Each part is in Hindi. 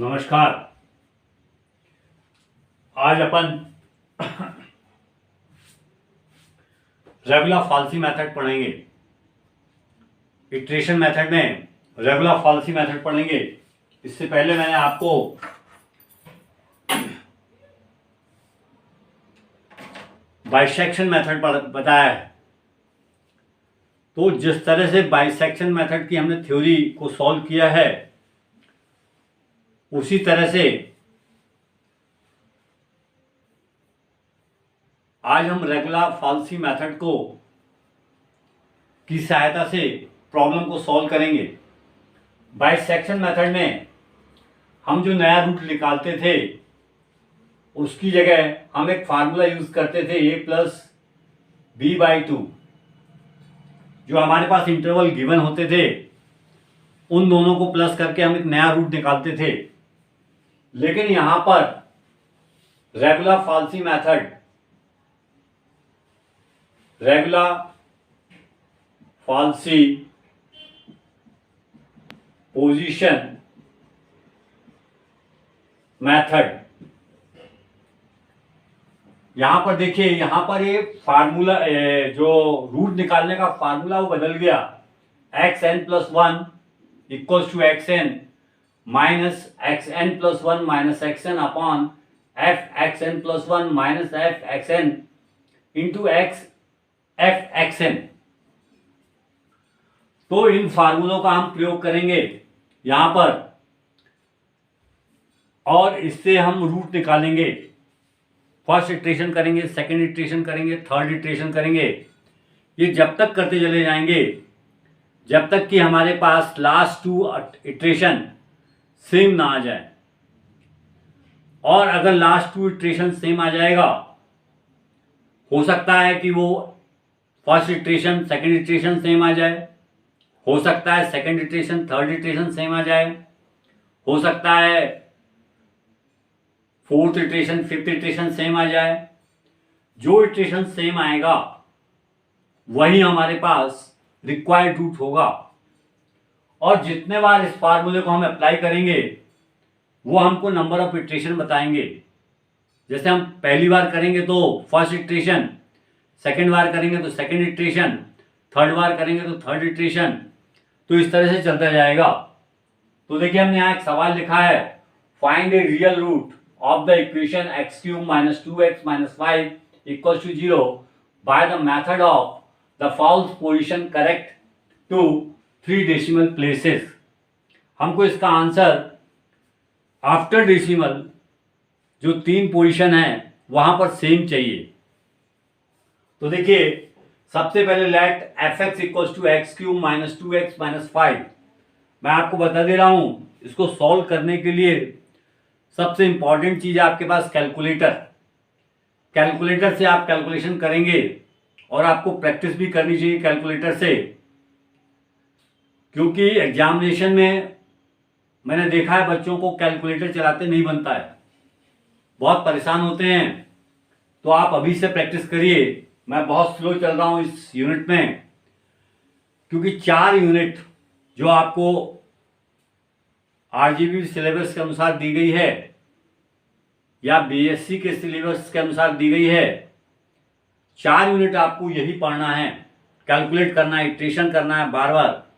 नमस्कार। आज अपन रेगुलर फाल्सी मेथड पढ़ेंगे। इटरेशन मेथड में रेगुलर फाल्सी मेथड पढ़ेंगे। इससे पहले मैंने आपको बाइसेक्शन मेथड बताया है। तो जिस तरह से बाइसेक्शन मेथड की हमने थ्योरी को सॉल्व किया है, उसी तरह से आज हम रेगुलर फाल्सी मेथड को की सहायता से प्रॉब्लम को सॉल्व करेंगे। बाइसेक्शन मेथड में हम जो नया रूट निकालते थे, उसकी जगह हम एक फार्मूला यूज करते थे a+b/2। जो हमारे पास इंटरवल गिवन होते थे, उन दोनों को प्लस करके हम एक नया रूट निकालते थे। लेकिन यहां पर रेगुलर फाल्सी पोजीशन मेथड, यहां पर देखिए, यहां पर ये फार्मूला जो रूट निकालने का फार्मूला वो बदल गया। xn+1 equals to xn minus xn+1 minus xn upon fxn+1 minus fxn into fxn। तो इन फार्मूलों का हम प्रयोग करेंगे यहां पर, और इससे हम रूट निकालेंगे। फर्स्ट इटरेशन करेंगे, सेकंड इटरेशन करेंगे, थर्ड इटरेशन करेंगे। ये जब तक करते चले जाएंगे जब तक कि हमारे पास लास्ट टू इटरेशन सेम ना आ जाए। और अगर लास्ट टू इटरेशन सेम आ जाएगा, हो सकता है कि वो first iteration second iteration same आ जाए, हो सकता है second iteration third iteration same आ जाए, हो सकता है fourth iteration fifth iteration same आ जाए। जो इटरेशन सेम आएगा वही हमारे पास रिक्वायर्ड रूट होगा। और जितने बार इस फार्मूले को हम अप्लाई करेंगे, वो हमको नंबर ऑफ इटरेशन बताएंगे। जैसे हम पहली बार करेंगे तो फर्स्ट इटरेशन, सेकेंड बार करेंगे तो सेकेंड इटरेशन, थर्ड बार करेंगे तो थर्ड इटरेशन। तो इस तरह से चलता जाएगा। तो देखिए, हमने यहाँ एक सवाल लिखा है, find a real root of the equation x³ - 2x - 5 = 0 by the method of the false position correct to 3 decimal places. हमको इसका आंसर आफ्टर डेसिमल जो 3 पोजीशन है वहां पर सेम चाहिए। तो देखिए, सबसे पहले लेट fx = x³ - 2x - 5। मैं आपको बता दे रहा हूं, इसको सॉल्व करने के लिए सबसे इंपॉर्टेंट चीज है आपके पास कैलकुलेटर। कैलकुलेटर से आप कैलकुलेशन करेंगे, और आपको प्रैक्टिस भी करनी चाहिए कैलकुलेटर से, क्योंकि एग्जामिनेशन में मैंने देखा है बच्चों को कैलकुलेटर चलाते नहीं बनता है, बहुत परेशान होते हैं। तो आप अभी से प्रैक्टिस करिए। मैं बहुत स्लो चल रहा हूं इस यूनिट में, क्योंकि 4 यूनिट जो आपको आरजीबी सिलेबस के अनुसार दी गई है या बीएससी के सिलेबस के अनुसार दी गई है, 4 यूनिट आपको यही पढ़ना है, कैलकुलेट करना है, इटरेशन करना है बार बार।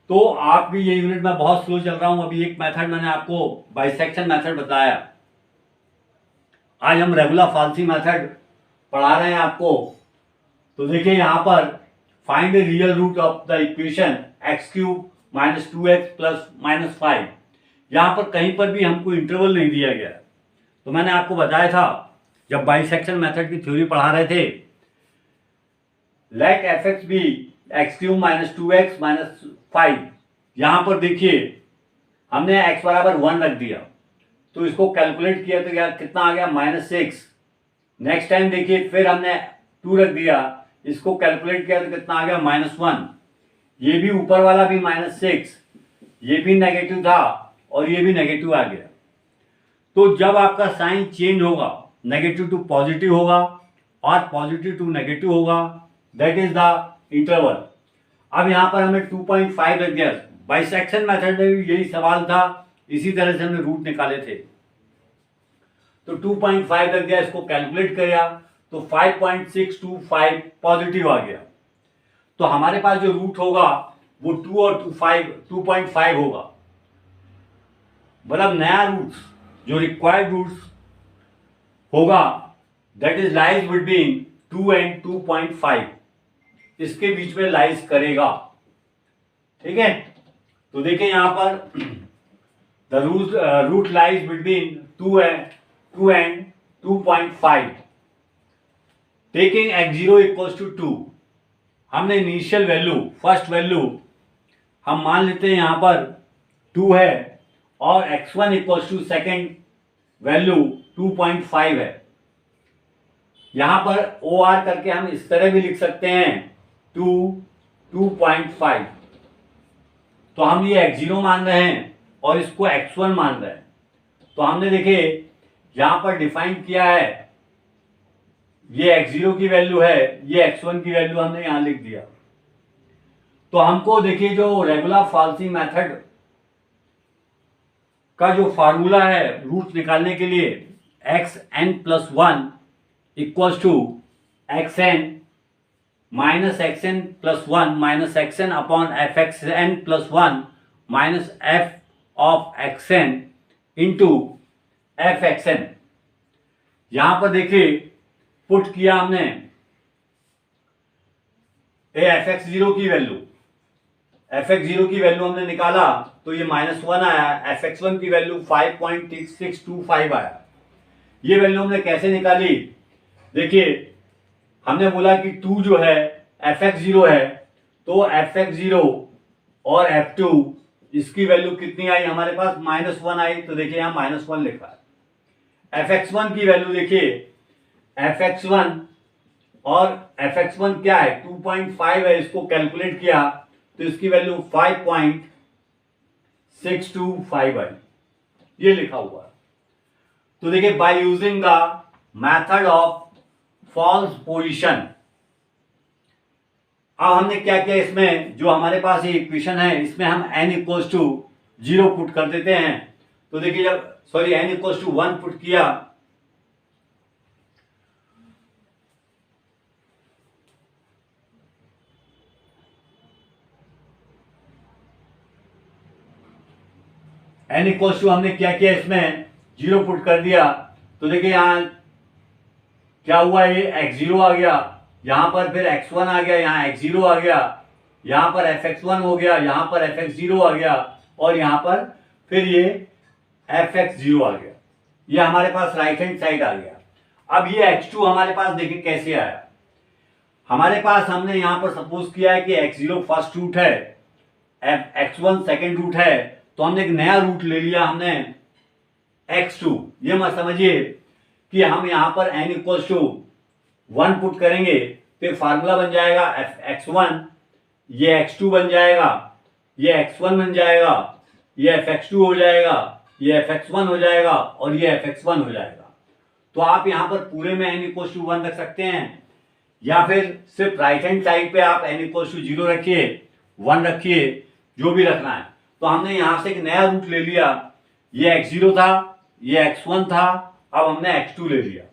तो आप भी ये यूनिट में बहुत स्लो चल रहा हूं। अभी एक मेथड मैंने आपको बाइसेक्शन मेथड बताया, आज हम रेगुलर फाल्सी मेथड पढ़ा रहे हैं आपको। तो देखिए, यहां पर find the real root of the equation x³ - 2x + -5। यहां पर कहीं पर भी हमको इंटरवल नहीं दिया गया। तो मैंने आपको बताया था जब बाइसेक्शन मेथड की थ्योरी पढ़ा रहे थे, लेट fx भी x³ - 2x - 5। यहां पर देखिए, हमने x = 1 रख दिया, तो इसको कैलकुलेट किया तो कितना आ गया, -6। नेक्स्ट टाइम देखिए, फिर हमने 2 रख दिया, इसको कैलकुलेट किया तो कितना आ गया, -1। ये भी ऊपर वाला भी -6, ये भी नेगेटिव था और ये भी नेगेटिव आ गया। तो जब आपका साइन चेंज होगा, नेगेटिव टू पॉजिटिव होगा और पॉजिटिव टू नेगेटिव होगा, दैट इज द इंटरवल। अब यहां पर हमें 2.5 रख दिया। बाइसेक्शन मेथड में भी यही सवाल था इसी तरह से हमने रूट निकाले थे। तो 2.5 लग गया, इसको कैलकुलेट किया तो 5.625 पॉजिटिव आ गया। तो हमारे पास जो रूट होगा वो 2 और 2.5 होगा, मतलब नया रूट जो रिक्वायर्ड रूट होगा that is lies between 2 and 2.5, इसके बीच में लाइज करेगा। ठीक है, तो देखिए यहां पर the root lies between 2 and 2.5 taking x0 equals to 2। हमने इनिशियल वैल्यू, फर्स्ट वैल्यू हम मान लेते हैं यहां पर 2 है और x1 equals to second value 2.5 है। यहां पर OR करके हम इस तरह भी लिख सकते हैं 2.5। तो हम ये x0 मान रहे हैं और इसको x1 मान रहे हैं। तो हमने देखिए यहां पर डिफाइन किया है, ये x0 की वैल्यू है, ये x1 की वैल्यू हमने यहां लिख दिया। तो हमको देखिए जो रेगुलर फॉल्सिंग मेथड का जो फार्मूला है रूट निकालने के लिए, xn+1 equals to xn minus xn+1 minus xn upon fxn+1 minus f of xn into fxn। यहां पर देखिए पुट किया हमने fx0 की वैल्यू, fx0 की वैल्यू हमने निकाला तो ये -1 आया, fx1 की वैल्यू 5.625 आया। ये वैल्यू हमने कैसे निकाली, देखिए हमने बोला कि 2 जो है fx0 है, तो fx0 और f2 इसकी वैल्यू कितनी आई हमारे पास, -1 आई। तो देखिए यहाँ -1 लिखा है। fx1 की वैल्यू देखिए, fx1 और fx1 क्या है 2.5 है, इसको कैलकुलेट किया तो इसकी वैल्यू 5.625 आई, ये लिखा हुआ है। तो देखिए by using the method of false position, अब हमने क्या किया, इसमें जो हमारे पास ये इक्वेशन है इसमें हम n इक्वल्स टू 0 पुट कर देते हैं। तो देखिए जब n इक्वल्स टू 1 पुट किया n इक्वल्स टू हमने क्या किया, इसमें 0 पुट कर दिया। तो देखिए यहां क्या हुआ, ये x0 आ गया, यहां पर फिर x1 आ गया, यहां x0 आ गया, यहां पर fx1 हो गया, यहां पर fx0 आ गया और यहां पर फिर ये fx0 आ गया। ये हमारे पास राइट हैंड साइड आ गया। अब ये x2 हमारे पास देखिए कैसे आया, हमारे पास हमने यहां पर सपोज किया है कि x0 फर्स्ट रूट है, x1 सेकेंड रूट है, तो हमने एक नया रूट ले लिया हमने x2। ये मत समझिए कि हम यहां पर n इक्वल्स टू 1 पुट करेंगे तो फार्मूला बन जाएगा x1, ये x2 बन जाएगा, ये x1 बन जाएगा, ये fx2 हो जाएगा, ये fx1 हो जाएगा और ये fx1 हो जाएगा। तो आप यहां पर पूरे में n इक्वल्स टू 1 रख सकते हैं या फिर सिर्फ राइट हैंड साइड पे आप n इक्वल्स टू 0 रखिए, 1 रखिए, जो भी रखना है। तो हमने यहां से एक नया रूट ले लिया, ये x0 था, ये x1 था, अब हमने x2 ले लिया।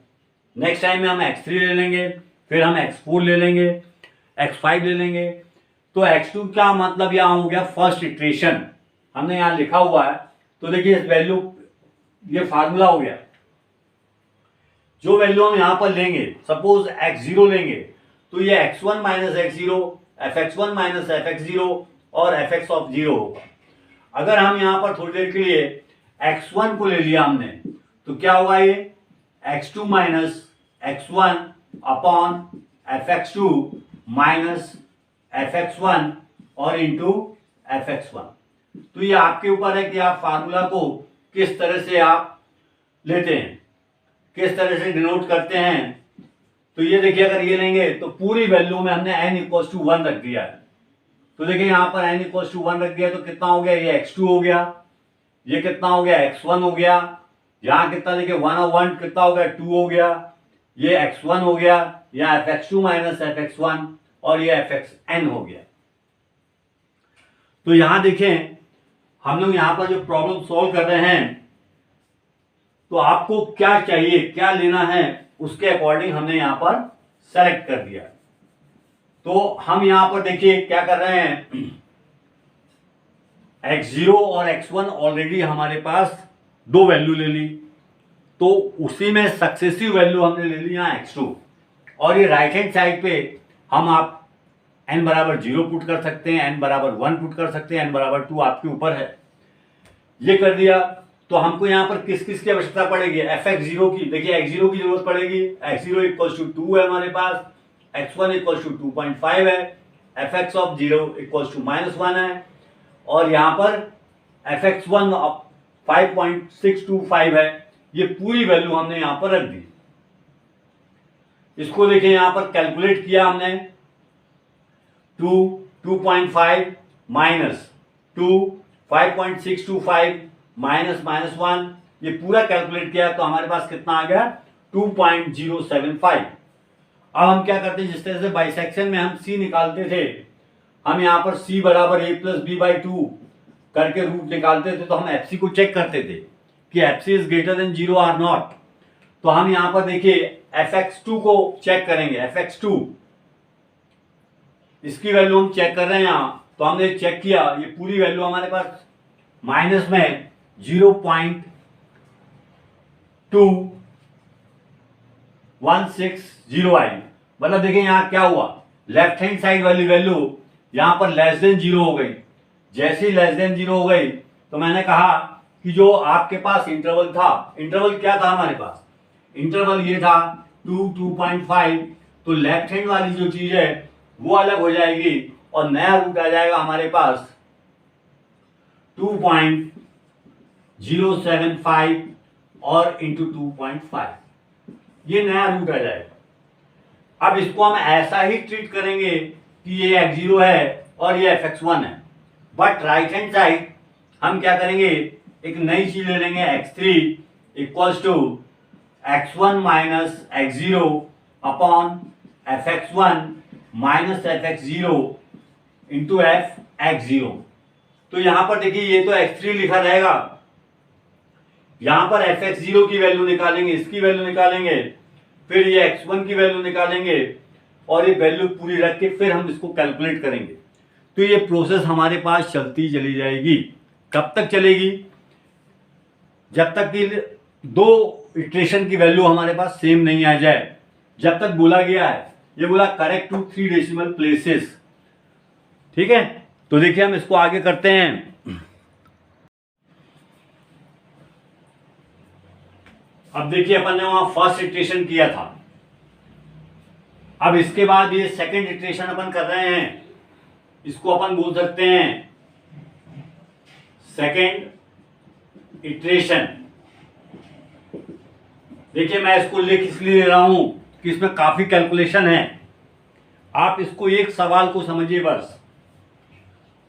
नेक्स्ट टाइम में हम x3 ले लेंगे, फिर हम x4 ले लेंगे, x5 ले लेंगे। तो x2 का मतलब यहाँ हो गया फर्स्ट इटरेशन, हमने यहाँ लिखा हुआ है। तो देखिए इस वैल्यू, ये फार्मूला हो गया। जो वैल्यू हम यहाँ पर लेंगे, सपोज x0 लेंगे तो ये x1 minus x0, fx1 minus fx0 और fx ऑफ 0 होगा। अगर हम यहाँ पर थोड़ी देर के लिए x1 को ले लिया हमने तो क्या होगा, ये x2 minus x1 upon fx2 minus fx1 और इंटू fx1। तो ये आपके ऊपर है कि आप फार्मूला को किस तरह से आप लेते हैं, किस तरह से डिनोट करते हैं। तो ये देखिए अगर ये लेंगे तो पूरी वैल्यू में हमने n इक्वल्स टू 1 रख दिया है। तो देखिए यहाँ पर n इक्वल्स टू 1 रख दिया तो कितना हो गया, ये x2 हो गया, ये कितना हो गया x1 हो गया, यहाँ कितना देखिए 1 और 1 कितना हो गया 2 हो गया, ये x1 हो गया, यहाँ fx2 माइनस fx1 और ये fxn हो गया। तो यहाँ देखें हम लोग यहाँ पर जो प्रॉब्लम सॉल्व कर रहे हैं, तो आपको क्या चाहिए, क्या लेना है, उसके अकॉर्डिंग हमने यहाँ पर सेलेक्ट कर दिया। तो हम यहाँ पर देखिए क्या कर रहे हैं, x0 और x1 ऑलरेडी हमारे पास दो वैल्यू ले ली, तो उसी में सक्सेसिव वैल्यू हमने ले ली यहाँ x2, और ये राइट हैंड साइड पे हम आप n बराबर 0 पुट कर सकते हैं, n बराबर 1 पुट कर सकते हैं, n बराबर 2 आपके ऊपर है। ये कर दिया तो हमको यहाँ पर किस किस की आवश्यकता पड़ेगी, fx0 की। देखिए x0 की जरूरत पड़ेगी, x0 इक्वल टू 2 है हमारे पास, x1 इक्वल टू 2.5 है, fx ऑफ 0 इक्वल टू -1 है, और यहाँ पर fx1 5.625 है। ये पूरी वैल्यू हमने यहाँ पर रख दी। इसको देखिए यहाँ पर कैलकुलेट किया हमने, 2.5 माइनस 2 5.625 माइनस -1, ये पूरा कैलकुलेट किया तो हमारे पास कितना आ गया, 2.075। अब हम क्या करते हैं, जिस तरह से बाइसेक्शन में हम c निकालते थे, हम यहाँ पर c बराबर a प्लस बी बाई 2 करके रूट निकालते थे, तो हम fc को चेक करते थे कि fc is greater than 0 or not. तो हम यहाँ पर देखिए fx2 को चेक करेंगे, fx2 इसकी वैल्यू हम चेक कर रहे हैं यहाँ, तो हमने चेक किया, ये पूरी वैल्यू हमारे पास माइनस में 0.2160 आई। मतलब देखिए यहाँ क्या हुआ, लेफ्ट हैंड साइड वाली वैल्यू यहाँ पर लेस देन 0 हो गई। जैसे ही लेस देन 0 हो गई तो मैंने कहा कि जो आपके पास इंटरवल था, इंटरवल क्या था हमारे पास, इंटरवल ये था 2.5, तो लेफ्ट हैंड वाली जो चीज है वो अलग हो जाएगी और नया रूट आ जाएगा हमारे पास 2.075 और इंटू 2.5, ये नया रूट आ जाएगा। अब इसको हम ऐसा ही ट्रीट करेंगे कि ये x0 है और ये fx1 है, बट राइट हैंड साइड हम क्या करेंगे, एक नई चीज ले लेंगे, x3 equals to x1 minus x0 upon fx1 minus fx0 into fx0। तो यहां पर देखिए ये तो x3 लिखा रहेगा, यहां पर fx0 की वैल्यू निकालेंगे, इसकी वैल्यू निकालेंगे, फिर ये x1 की वैल्यू निकालेंगे और ये वैल्यू पूरी रख के फिर हम इसको कैलकुलेट करेंगे। तो ये प्रोसेस हमारे पास चलती चली जाएगी। कब तक चलेगी, जब तक कि दो इटरेशन की वैल्यू हमारे पास सेम नहीं आ जाए। जब तक बोला गया है, ये बोला करेक्ट टू 3 डेसिमल प्लेसेस, ठीक है। तो देखिए हम इसको आगे करते हैं। अब देखिए अपन ने वहां फर्स्ट इटरेशन किया था, अब इसके बाद ये सेकंड इटरेशन अपन कर रहे हैं, इसको अपन बोल सकते हैं सेकंड इटरेशन। देखिए मैं इसको लिख इसलिए ले रहा हूं कि इसमें काफी कैलकुलेशन है, आप इसको एक सवाल को समझिए बस।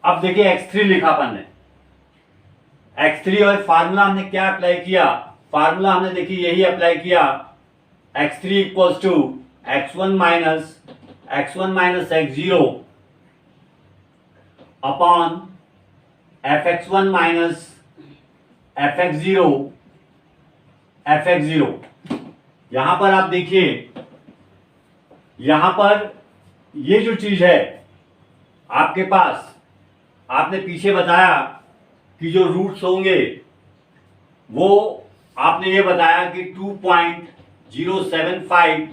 अब देखिए x3 लिखा अपन ने, x3 और फार्मूला हमने क्या अप्लाई किया, फार्मूला हमने देखिए यही अप्लाई किया, x3 equals to x1 minus x0 upon fx1 minus fx0 यहां पर आप देखिए, यहां पर ये जो चीज है आपके पास, आपने पीछे बताया कि जो रूट्स होंगे वो आपने ये बताया कि 2.075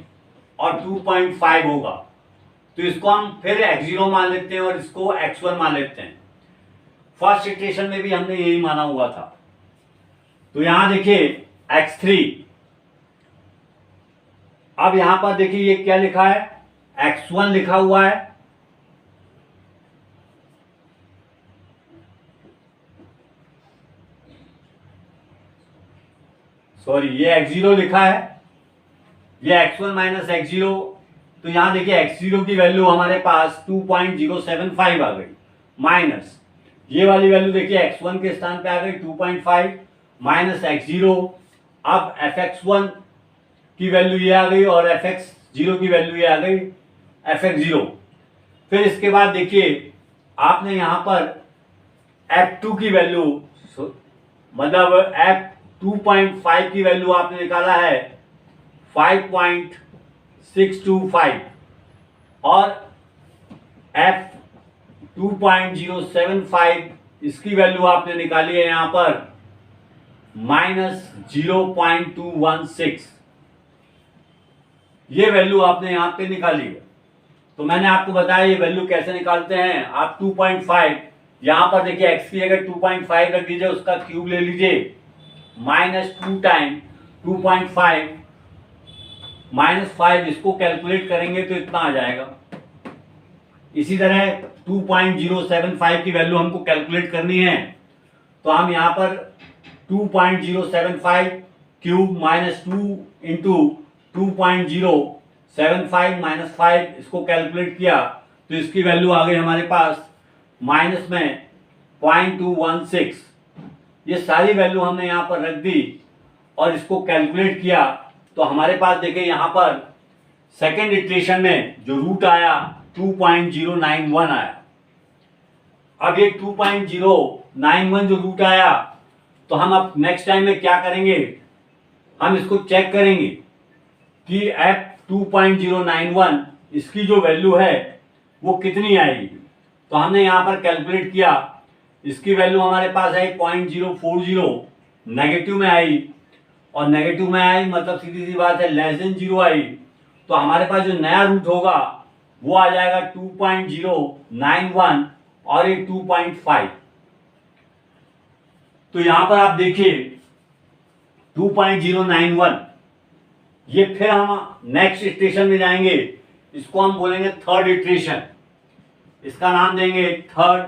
और 2.5 होगा, तो इसको हम फिर x0 मान लेते हैं और इसको x1 मान लेते हैं। फर्स्ट इटरेशन में भी हमने यही माना हुआ था। तो यहां देखिए x3, अब यहां पर देखिए ये क्या लिखा है, x1 लिखा हुआ है, सॉरी ये x0 लिखा है, ये x1 माइनस x0। तो यहां देखिए x0 की वैल्यू हमारे पास 2.075 आ गई, माइनस ये वाली वैल्यू देखिए x1 के स्थान पे आ गई 2.5 माइनस x0। अब fx1 की वैल्यू ये आ गई और fx0 की वैल्यू ये आ गई fx0। फिर इसके बाद देखिए आपने यहां पर F2 की वैल्यू, मतलब F2.5 की वैल्यू आपने निकाला है 5.625 और F2.075 इसकी वैल्यू आपने निकाली है यहां पर -0.216। ये वैल्यू आपने यहां पे निकाली है। तो मैंने आपको बताया ये वैल्यू कैसे निकालते हैं। आप 2.5 यहां पर देखिए, x की जगह 2.5 रख दीजिए, उसका क्यूब ले लीजिए, -2 टाइम 2.5 -5, इसको कैलकुलेट करेंगे तो इतना आ जाएगा। इसी तरह 2.075 की वैल्यू हमको कैलकुलेट करनी है, तो हम यहाँ पर 2.075 क्यूब -2 इंटू 2.075 -5 इसको कैलकुलेट किया तो इसकी वैल्यू आ गई हमारे पास माइनस में 0.216। ये सारी वैल्यू हमने यहाँ पर रख दी और इसको कैलकुलेट किया तो हमारे पास देखिए यहाँ पर सेकेंड इटरेशन में जो रूट आया 2.091 आया। अब ये 2.091 जो रूट आया तो हम अब नेक्स्ट टाइम में क्या करेंगे, हम इसको चेक करेंगे कि F2.091 इसकी जो वैल्यू है वो कितनी आएगी। तो हमने यहाँ पर कैलकुलेट किया, इसकी वैल्यू हमारे पास आई 0.040, नेगेटिव में आई, और नेगेटिव में आई मतलब सीधी सी बात है लेस देन 0 आई। तो हमारे पास जो नया रूट होगा वो आ जाएगा 2.091 और ये 2.5। तो यहां पर आप देखिए 2.091, ये फिर हम नेक्स्ट इटरेशन में जाएंगे, इसको हम बोलेंगे थर्ड इटरेशन, इसका नाम देंगे थर्ड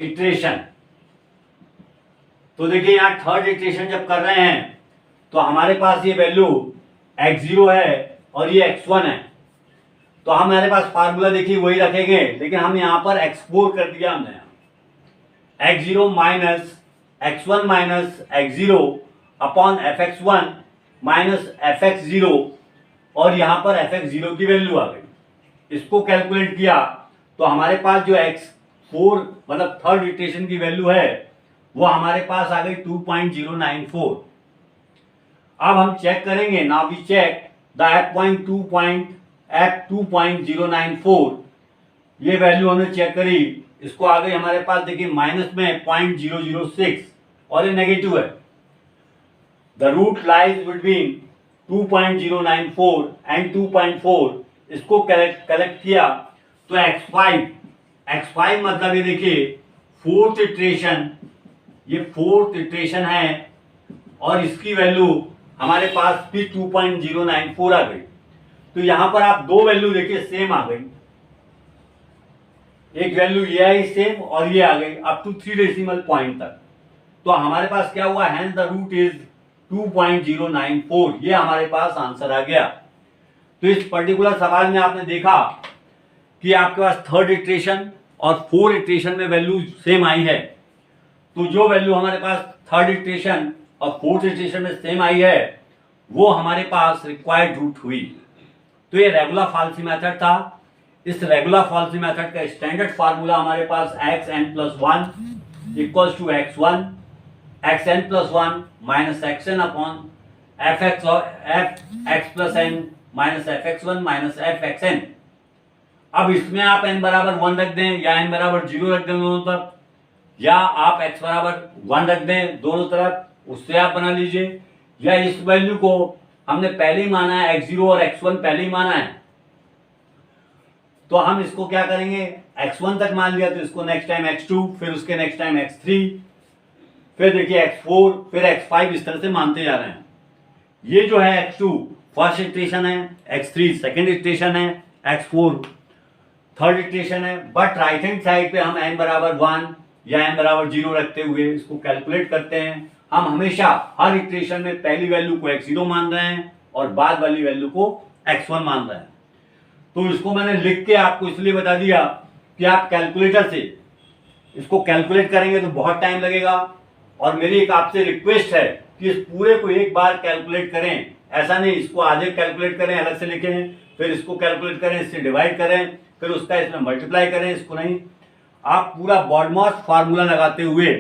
इटरेशन। तो देखिए यहां थर्ड इटरेशन जब कर रहे हैं तो हमारे पास ये वैल्यू x0 है और ये x1 है, तो हमारे पास फार्मूला देखिए वही रखेंगे, लेकिन हम यहां पर एक्सपोर कर दिया हमने, x0 minus x1 minus x0 upon fx1 minus fx0, और यहां पर fx0 की वैल्यू आ गई। इसको कैलकुलेट किया तो हमारे पास जो x4 मतलब थर्ड इटरेशन की वैल्यू है वो हमारे पास आ गई 2.094। अब हम चेक करेंगे, now we check the F2.094, ये वैल्यू हमने चेक करी, इसको आ गई हमारे पास देखिए माइनस में 0.006 और ये नेगेटिव है। The root lies between 2.094 and 2.4, इसको कलेक्ट किया तो x5 मतलब ये देखिए फोर्थ इटरेशन, ये फोर्थ इटरेशन है और इसकी वैल्यू हमारे पास भी 2.094 आ गई। तो यहां पर आप दो वैल्यू देखिए सेम आ गई, एक वैल्यू ये आई सेम और ये आ गई अप टू 3 डेसिमल पॉइंट तक। तो हमारे पास क्या हुआ, हेंस द रूट इज 2.094, ये हमारे पास आंसर आ गया। तो इस पर्टिकुलर सवाल में आपने देखा कि आपके पास थर्ड इटरेशन और फोर्थ इटरेशन में वैल्यू सेम आई है, तो जो वैल्यू हमारे पास थर्ड इटरेशन और फोर्थ इटरेशन में सेम आई है वो हमारे पास रिक्वायर्ड रूट हुई। तो ये रेगुलर फॉल्सी मेथड था। इस रेगुलर फॉल्सी मेथड का स्टैंडर्ड फार्मूला हमारे पास xn+1 equals to x1 xn+1 minus xn upon fx+n minus fx1 minus fxn। अब इसमें आप n बराबर 1 रख दें या n बराबर 0 रख दें दोनों तरफ, या आप x बराबर 1 रख दें दोनों तरफ, उससे आप बना लीजिए, या इस वैल्यू को हमने पहले ही माना है x0 और x1 पहले ही माना है, तो हम इसको क्या करेंगे x1 तक मान लिया तो इसको नेक्स्ट टाइम x2, फिर उसके नेक्स्ट टाइम x3, फिर देखिए x4, फिर x5, इस तरह से मानते जा रहे हैं। ये जो है x2 फर्स्ट इटरेशन है, x3 सेकेंड इटरेशन है, x4 थर्ड इटरेशन है, बट राइट हैंड साइड पे हम n बराबर 1 या n बराबर 0 रखते हुए इसको कैलकुलेट करते हैं। हम हमेशा हर इटरेशन में पहली वैल्यू को x0 मान रहे हैं और बाद वाली वैल्यू को x1 मान रहे हैं। तो इसको मैंने लिख के आपको इसलिए बता दिया कि आप कैलकुलेटर से इसको कैलकुलेट करेंगे तो बहुत टाइम लगेगा, और मेरी एक आपसे रिक्वेस्ट है कि इस पूरे को एक बार कैलकुलेट करें, ऐसा नहीं इसको आधे कैलकुलेट करें अलग से लिखें, फिर इसको कैलकुलेट करें, इससे डिवाइड करें, फिर उसका इसमें मल्टीप्लाई करें, इसको नहीं। आप पूरा बॉडमास फार्मूला लगाते हुए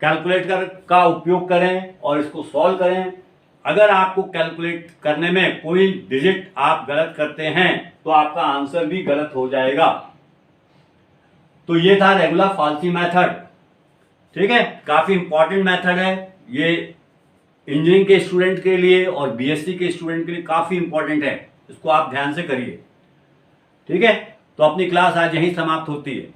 कैलकुलेटर का उपयोग करें और इसको सॉल्व करें। अगर आपको कैलकुलेट करने में कोई डिजिट आप गलत करते हैं तो आपका आंसर भी गलत हो जाएगा। तो ये था रेगुलर फाल्सी मेथड। ठीक है, काफी इंपॉर्टेंट मेथड है ये, इंजीनियरिंग के स्टूडेंट के लिए और बीएससी के स्टूडेंट के लिए काफी इंपॉर्टेंट है, इसको आप ध्यान से करिए। ठीक है, तो अपनी क्लास आज यहीं समाप्त होती है।